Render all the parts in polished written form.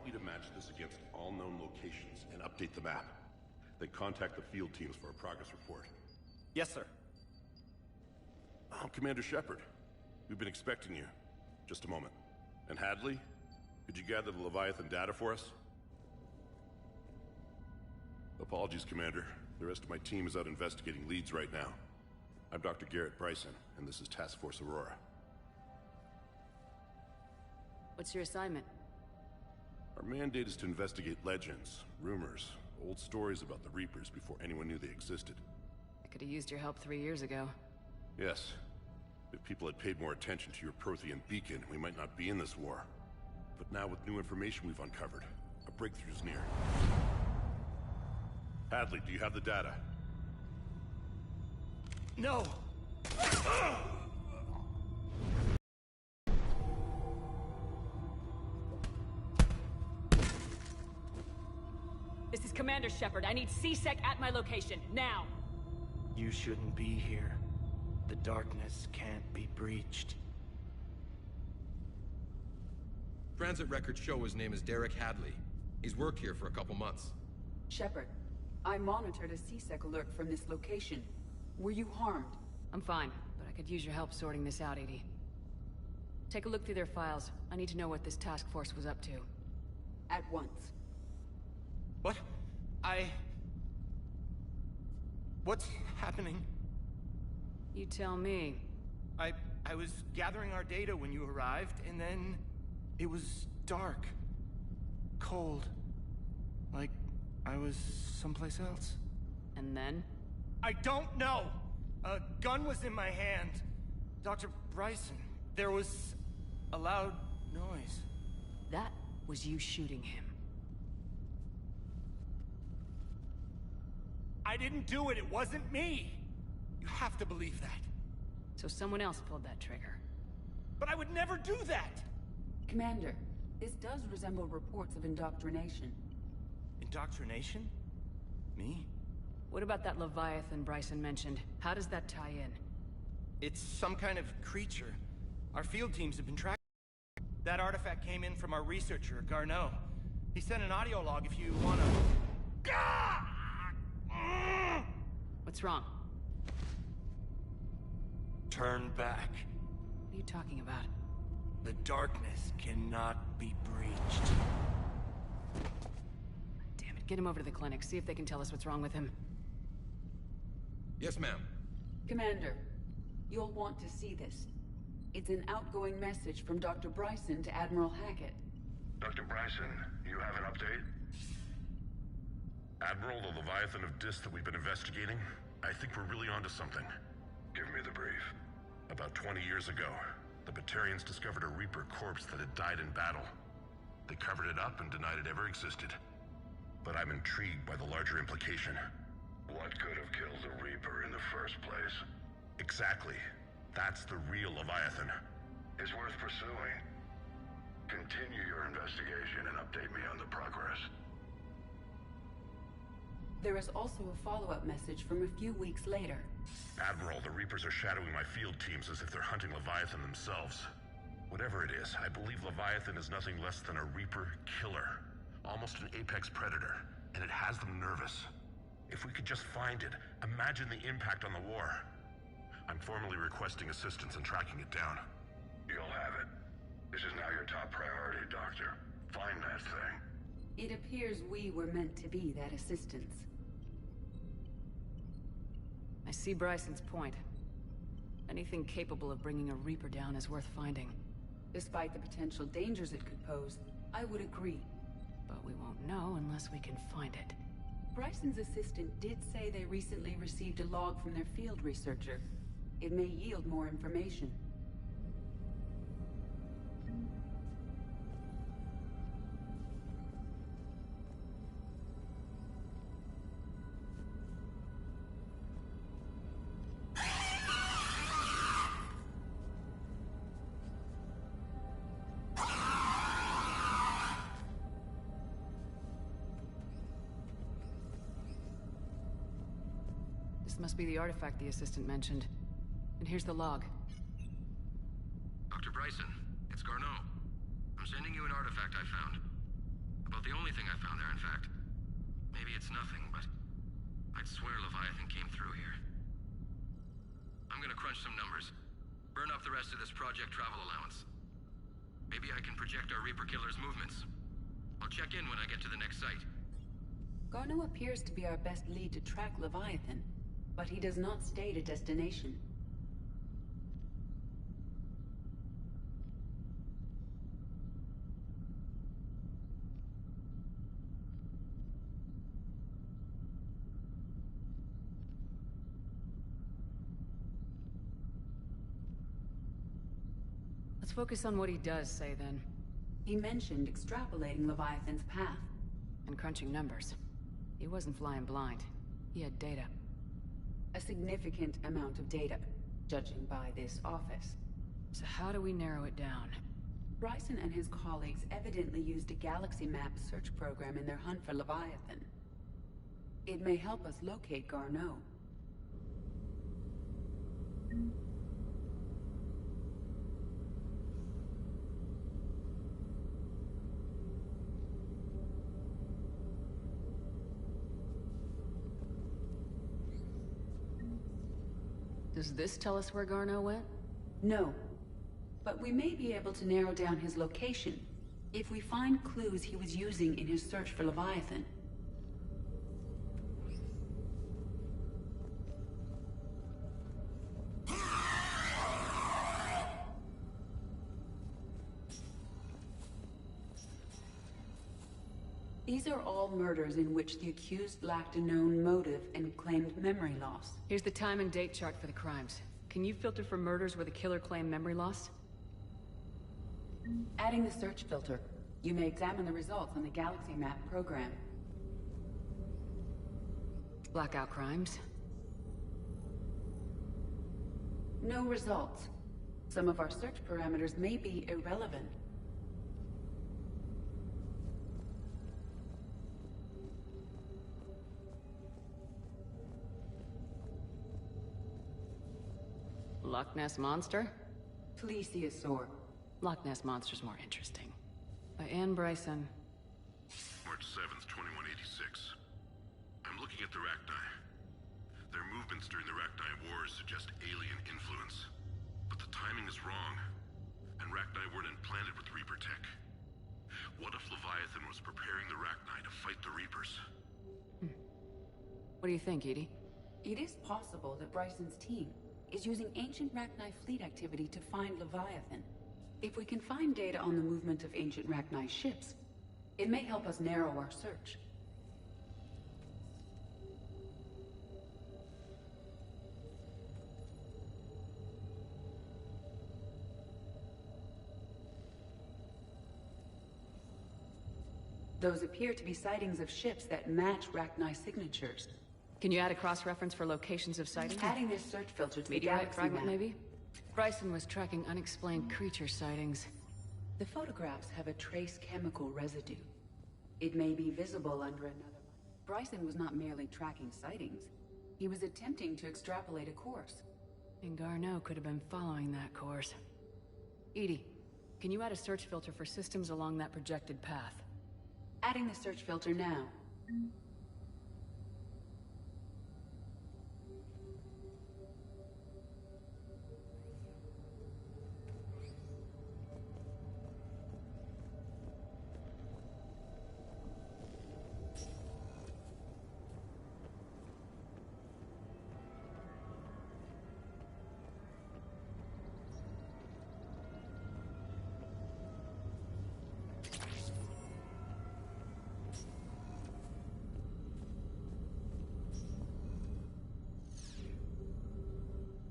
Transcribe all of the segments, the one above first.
want you to match this against all known locations and update the map. Then contact the field teams for a progress report. Yes, sir. Oh, Commander Shepard. We've been expecting you. Just a moment. And Hadley? Could you gather the Leviathan data for us? Apologies, Commander. The rest of my team is out investigating leads right now. I'm Dr. Garrett Bryson, and this is Task Force Aurora. What's your assignment? Our mandate is to investigate legends, rumors, old stories about the Reapers before anyone knew they existed. I could have used your help 3 years ago. Yes. If people had paid more attention to your Prothean beacon, we might not be in this war. But now with new information we've uncovered, a breakthrough's near. Hadley, do you have the data? No! This is Commander Shepard. I need C-Sec at my location, now! You shouldn't be here. The darkness can't be breached. Transit records show his name is Derek Hadley. He's worked here for a couple months. Shepard, I monitored a C-Sec alert from this location. Were you harmed? I'm fine, but I could use your help sorting this out, Edie. Take a look through their files. I need to know what this task force was up to. At once. What? What's happening? You tell me. I was gathering our data when you arrived, and then it was dark. Cold. Like I was someplace else. And then? I don't know! A gun was in my hand. Dr. Bryson, there was a loud noise. That was you shooting him. I didn't do it, it wasn't me! You have to believe that. So someone else pulled that trigger. But I would never do that! Commander, this does resemble reports of indoctrination. Indoctrination? Me? What about that Leviathan Bryson mentioned? How does that tie in? It's some kind of creature. Our field teams have been tracking. That artifact came in from our researcher, Garneau. He sent an audio log if you wanna... What's wrong? Turn back. What are you talking about? The darkness cannot be breached. Damn it, get him over to the clinic. See if they can tell us what's wrong with him. Yes, ma'am. Commander, you'll want to see this. It's an outgoing message from Dr. Bryson to Admiral Hackett. Dr. Bryson, you have an update? Admiral, the Leviathan of Dis that we've been investigating, I think we're really onto something. Give me the brief. About 20 years ago, the Batarians discovered a Reaper corpse that had died in battle. They covered it up and denied it ever existed. But I'm intrigued by the larger implication. What could have killed the Reaper in the first place? Exactly. That's the real Leviathan. It's worth pursuing. Continue your investigation and update me on the progress. There is also a follow-up message from a few weeks later. Admiral, the Reapers are shadowing my field teams as if they're hunting Leviathan themselves. Whatever it is, I believe Leviathan is nothing less than a Reaper killer. Almost an apex predator, and it has them nervous. If we could just find it, imagine the impact on the war. I'm formally requesting assistance in tracking it down. You'll have it. This is now your top priority, Doctor. Find that thing. It appears we were meant to be that assistance. I see Bryson's point. Anything capable of bringing a Reaper down is worth finding. Despite the potential dangers it could pose, I would agree. But we won't know unless we can find it. Bryson's assistant did say they recently received a log from their field researcher. It may yield more information. This must be the artifact the assistant mentioned. And here's the log. Dr. Bryson, it's Garneau. I'm sending you an artifact I found. not the only thing I found there, in fact. Maybe it's nothing, but I'd swear Leviathan came through here. I'm gonna crunch some numbers. Burn up the rest of this project travel allowance. Maybe I can project our Reaper Killer's movements. I'll check in when I get to the next site. Garneau appears to be our best lead to track Leviathan, but he does not state a destination. Let's focus on what he does say then. He mentioned extrapolating Leviathan's path. And crunching numbers. He wasn't flying blind. He had data. A significant amount of data, judging by this office. So how do we narrow it down? Bryson and his colleagues evidently used a galaxy map search program in their hunt for Leviathan. It may help us locate Garneau. Does this tell us where Garneau went? No. But we may be able to narrow down his location if we find clues he was using in his search for Leviathan. These are all murders in which the accused lacked a known motive and claimed memory loss. Here's the time and date chart for the crimes. Can you filter for murders where the killer claimed memory loss? Adding the search filter, you may examine the results on the Galaxy Map program. Blackout crimes? No results. Some of our search parameters may be irrelevant. Loch Ness Monster? Plesiosaur. Loch Ness Monster's more interesting. By Anne Bryson. March 7th, 2186. I'm looking at the Rachni. Their movements during the Rachni Wars suggest alien influence. But the timing is wrong. And Rachni weren't implanted with Reaper tech. What if Leviathan was preparing the Rachni to fight the Reapers? What do you think, Edie? It is possible that Bryson's team is using ancient Rachni fleet activity to find Leviathan. If we can find data on the movement of ancient Rachni ships, it may help us narrow our search. Those appear to be sightings of ships that match Rachni signatures. Can you add a cross-reference for locations of sightings? Adding this search filter to the Meteorite Galaxy fragment, Map. maybe? Bryson was tracking unexplained creature sightings. The photographs have a trace chemical residue. It may be visible under another. Bryson was not merely tracking sightings. He was attempting to extrapolate a course. And Garneau could have been following that course. Edie, can you add a search filter for systems along that projected path? Adding the search filter now.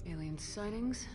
Alien sightings?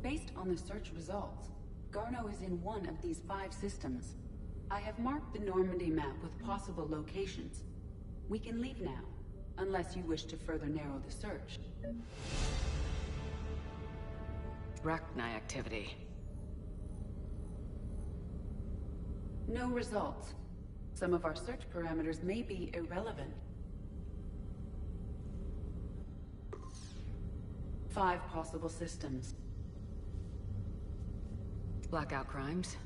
Based on the search results, Garneau is in one of these 5 systems. I have marked the Normandy map with possible locations. We can leave now, unless you wish to further narrow the search. Rachni activity. No results. Some of our search parameters may be irrelevant. 5 possible systems. Blackout crimes.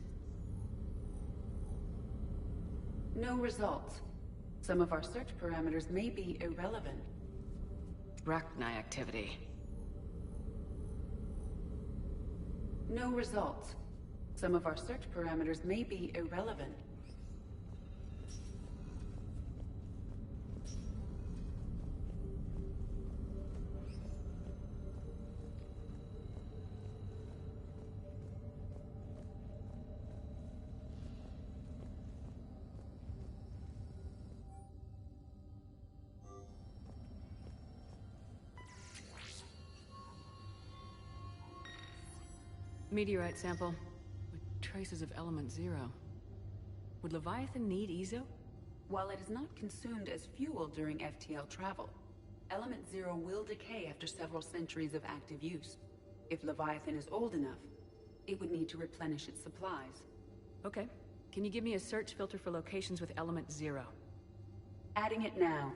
No results. Some of our search parameters may be irrelevant. Rachni activity. No results. Some of our search parameters may be irrelevant. Meteorite sample with traces of element 0. Would Leviathan need Ezo? While it is not consumed as fuel during FTL travel, Element 0 will decay after several centuries of active use. If Leviathan is old enough, it would need to replenish its supplies. Okay. Can you give me a search filter for locations with element 0? Adding it now.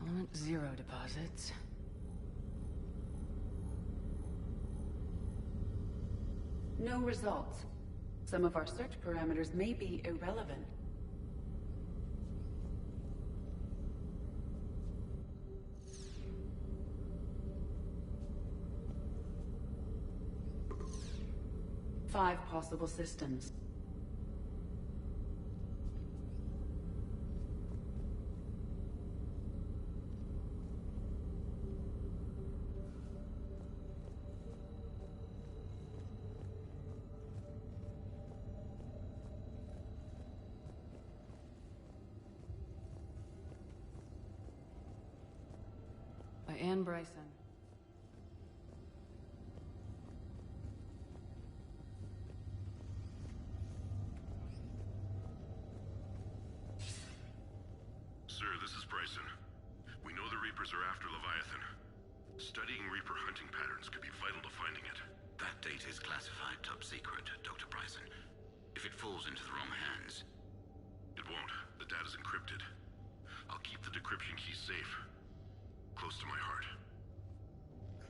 Element 0 deposits. No results. Some of our search parameters may be irrelevant. Five possible systems. By Anne Bryson. Sir, this is Bryson. We know the Reapers are after Leviathan. Studying Reaper hunting patterns could be vital to finding it. That data is classified top secret, Dr. Bryson. If it falls into the wrong hands... It won't. The data's encrypted. I'll keep the decryption key safe. Close to my heart.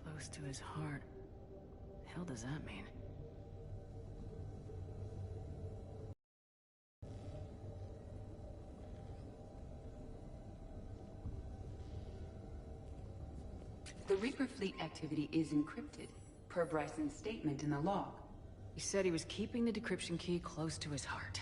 Close to his heart. The hell does that mean? The Reaper fleet activity is encrypted, per Bryson's statement in the log. He said he was keeping the decryption key close to his heart.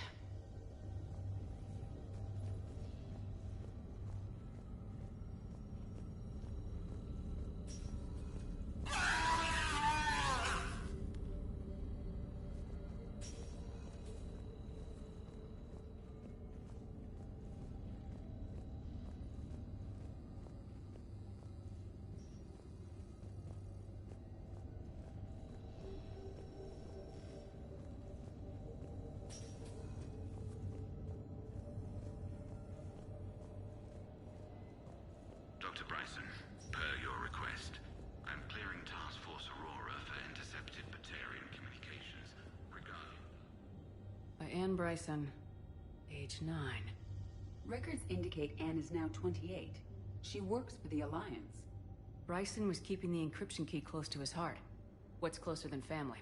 Dr. Bryson, per your request, I'm clearing Task Force Aurora for intercepted Batarian communications regarding... By Anne Bryson. Age 9. Records indicate Anne is now 28. She works for the Alliance. Bryson was keeping the encryption key close to his heart. What's closer than family?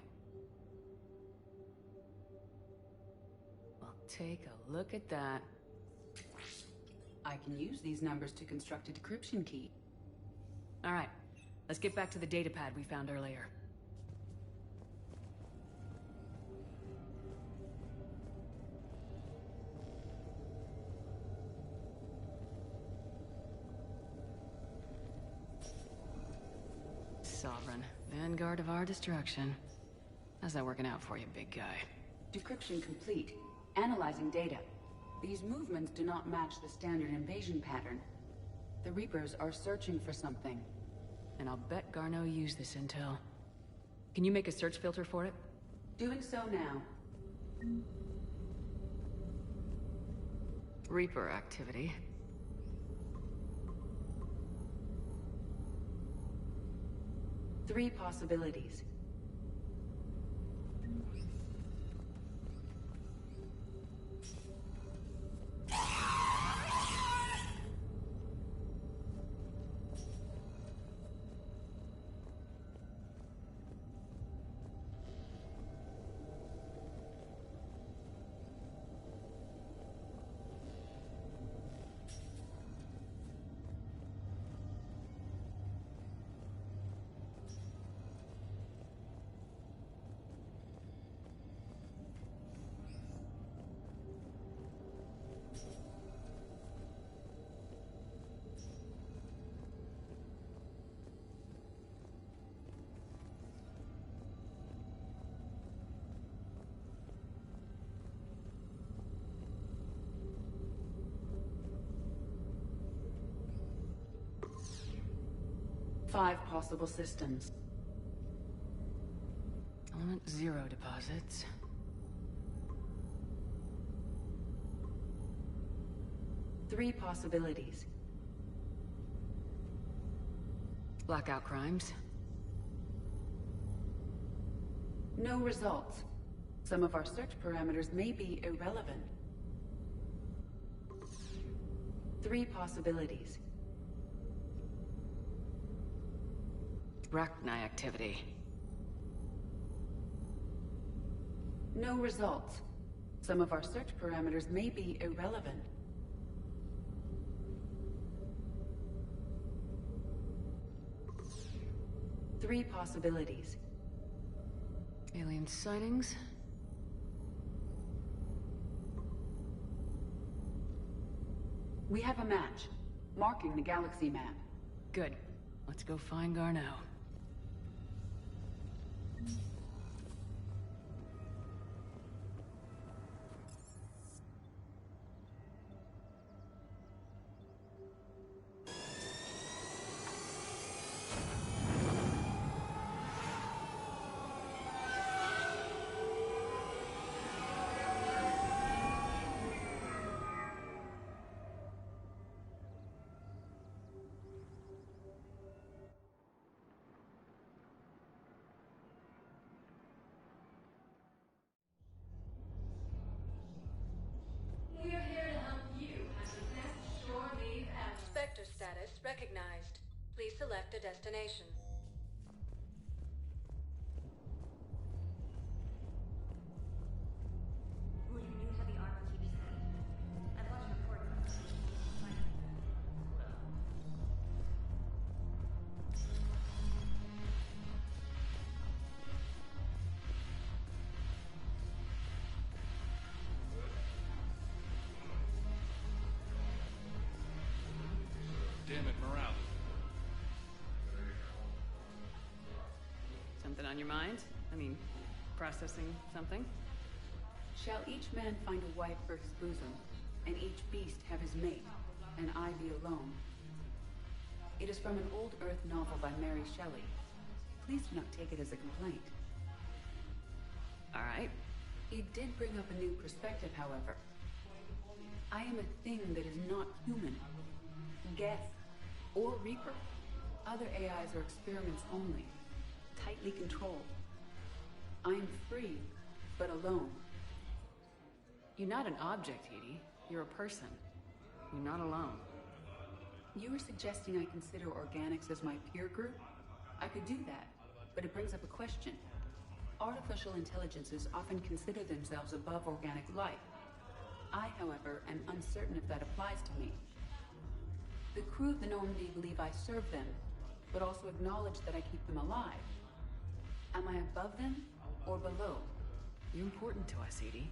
Well, take a look at that. I can use these numbers to construct a decryption key. All right, let's get back to the datapad we found earlier. Sovereign, vanguard of our destruction. How's that working out for you, big guy? Decryption complete. Analyzing data. These movements do not match the standard invasion pattern. The Reapers are searching for something. And I'll bet Garneau used this intel. Can you make a search filter for it? Doing so now. Reaper activity. Three possibilities. 5 possible systems. Element 0 deposits. Three possibilities. Blackout crimes. No results. Some of our search parameters may be irrelevant. 3 possibilities. Rachni activity. No results. Some of our search parameters may be irrelevant. 3 possibilities. Alien sightings. We have a match, marking the galaxy map. Good. Let's go find Garneau. We're here to help you have the best shore leave ever. Spectre status recognized. Please select a destination. Will your new heavy armor keep you safe? I've watched reports. Damn it, morale. Something on your mind? I mean, processing something? Shall each man find a wife for his bosom, and each beast have his mate, and I be alone? It is from an old Earth novel by Mary Shelley. Please do not take it as a complaint. All right. It did bring up a new perspective, however. I am a thing that is not human. Geth, or Reaper. Other AIs are experiments only, tightly controlled. I am free, but alone. You're not an object, Edie. You're a person. You're not alone. You are suggesting I consider organics as my peer group? I could do that, but it brings up a question. Artificial intelligences often consider themselves above organic life. I, however, am uncertain if that applies to me. The crew of the Normandy believe I serve them, but also acknowledge that I keep them alive. Am I above them or below? You're important to us, Edie.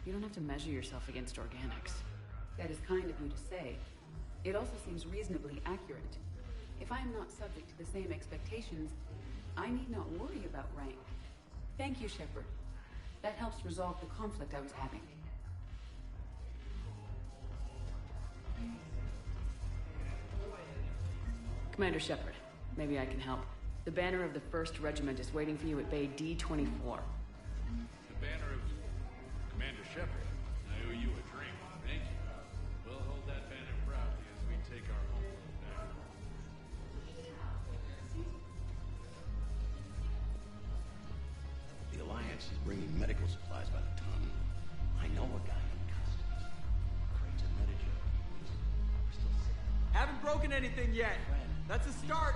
You don't have to measure yourself against organics. That is kind of you to say. It also seems reasonably accurate. If I am not subject to the same expectations, I need not worry about rank. Thank you, Shepard. That helps resolve the conflict I was having. Commander Shepard, maybe I can help. The banner of the 1st Regiment is waiting for you at Bay D-24. The banner of Commander Shepard. I owe you a drink. Thank you. We'll hold that banner proudly as we take our homeworld back. The Alliance is bringing medical supplies by the ton. I know a guy in customs. Crates of Medijo. We're still sick. Haven't broken anything yet. That's a start.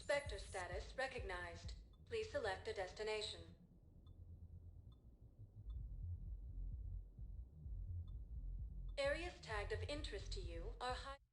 Spectre status recognized. Please select a destination. Areas tagged of interest to you are high.